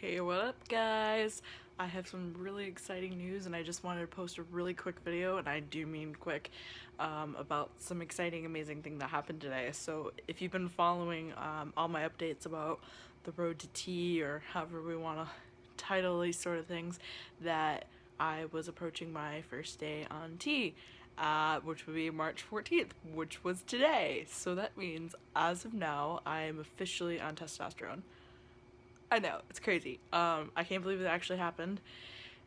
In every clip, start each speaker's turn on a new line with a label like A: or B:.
A: Hey, what up guys? I have some really exciting news and I just wanted to post a really quick video, and I do mean quick, about some exciting, amazing thing that happened today. So if you've been following all my updates about the road to T, or however we want to title these sort of things, that I was approaching my first day on T, which would be March 14th, which was today. So that means, as of now, I am officially on testosterone. I know, it's crazy. I can't believe it actually happened.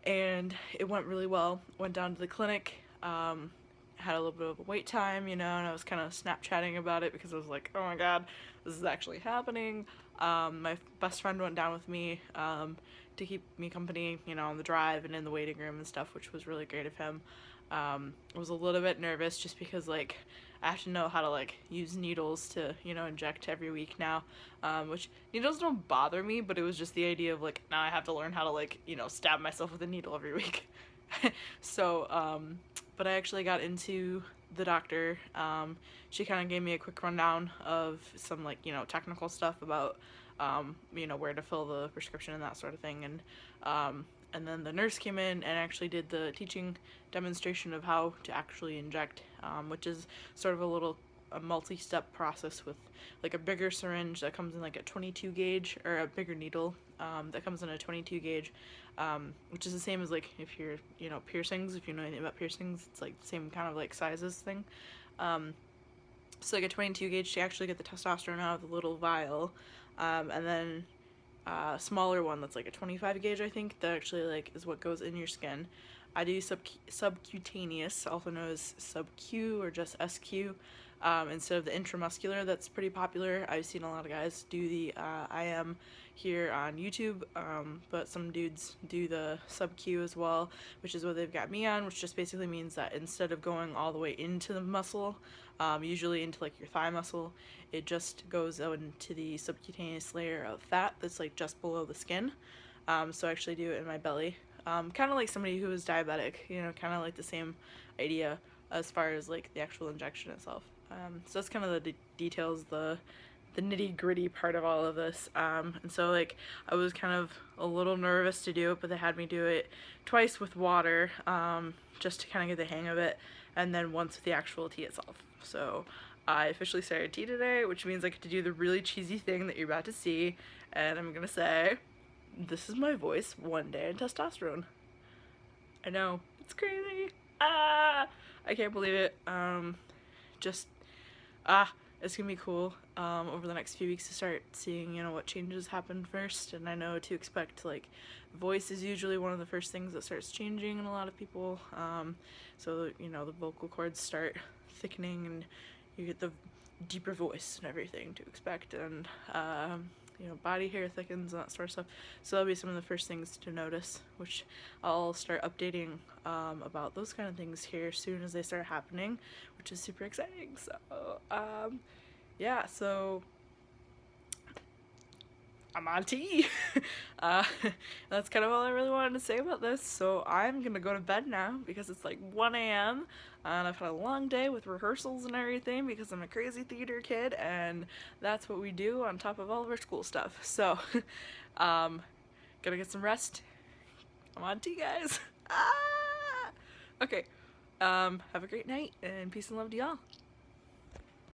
A: And it went really well. Went down to the clinic, had a little bit of a wait time, and I was kind of Snapchatting about it because I was like, oh my god, this is actually happening. My best friend went down with me to keep me company, on the drive and in the waiting room and stuff, which was really great of him. I was a little bit nervous just because, like, I have to know how to, like, use needles to, inject every week now, which needles don't bother me, but it was just the idea of, like, now I have to learn how to, like, stab myself with a needle every week. So, but I actually got into the doctor. She kind of gave me a quick rundown of some, like, technical stuff about, where to fill the prescription and that sort of thing. And then the nurse came in and actually did the teaching demonstration of how to actually inject, which is sort of a multi-step process with, like, a bigger syringe that comes in like a 22 gauge, or a bigger needle that comes in a 22 gauge, which is the same as, like, if you're, piercings, if you know anything about piercings, it's like the same kind of like sizes thing. So like a 22 gauge to actually get the testosterone out of the little vial, and then a smaller one that's like a 25 gauge, I think, that actually, like, is what goes in your skin. I do subcutaneous, also known as sub-Q or just SQ, instead of the intramuscular that's pretty popular. I've seen a lot of guys do the IM here on YouTube, but some dudes do the sub-Q as well, which is what they've got me on, which just basically means that instead of going all the way into the muscle, usually into, like, your thigh muscle, it just goes into the subcutaneous layer of fat that's, like, just below the skin. So I actually do it in my belly. Kind of like somebody who is diabetic, kind of like the same idea as far as, like, the actual injection itself. So that's kind of the details, the nitty gritty part of all of this. And so, like, I was kind of a little nervous to do it, but they had me do it twice with water, just to kind of get the hang of it, and then once with the actual tea itself. So I officially started tea today, which means I get to do the really cheesy thing that you're about to see, and I'm gonna say, this is my voice one day in testosterone. I know, it's crazy. I can't believe it. Just, it's gonna be cool, over the next few weeks to start seeing, what changes happen first. And I know to expect, like, voice is usually one of the first things that starts changing in a lot of people. So, the vocal cords start thickening and you get the deeper voice and everything to expect. And, body hair thickens and that sort of stuff. So that'll be some of the first things to notice, which I'll start updating about those kind of things here as soon as they start happening, which is super exciting. So, yeah, so I'm on tea. That's kind of all I really wanted to say about this. So I'm gonna go to bed now because it's like 1 a.m. and I've had a long day with rehearsals and everything because I'm a crazy theater kid, and that's what we do on top of all of our school stuff. So, gonna get some rest. I'm on tea, guys. Okay. Have a great night and peace and love to y'all.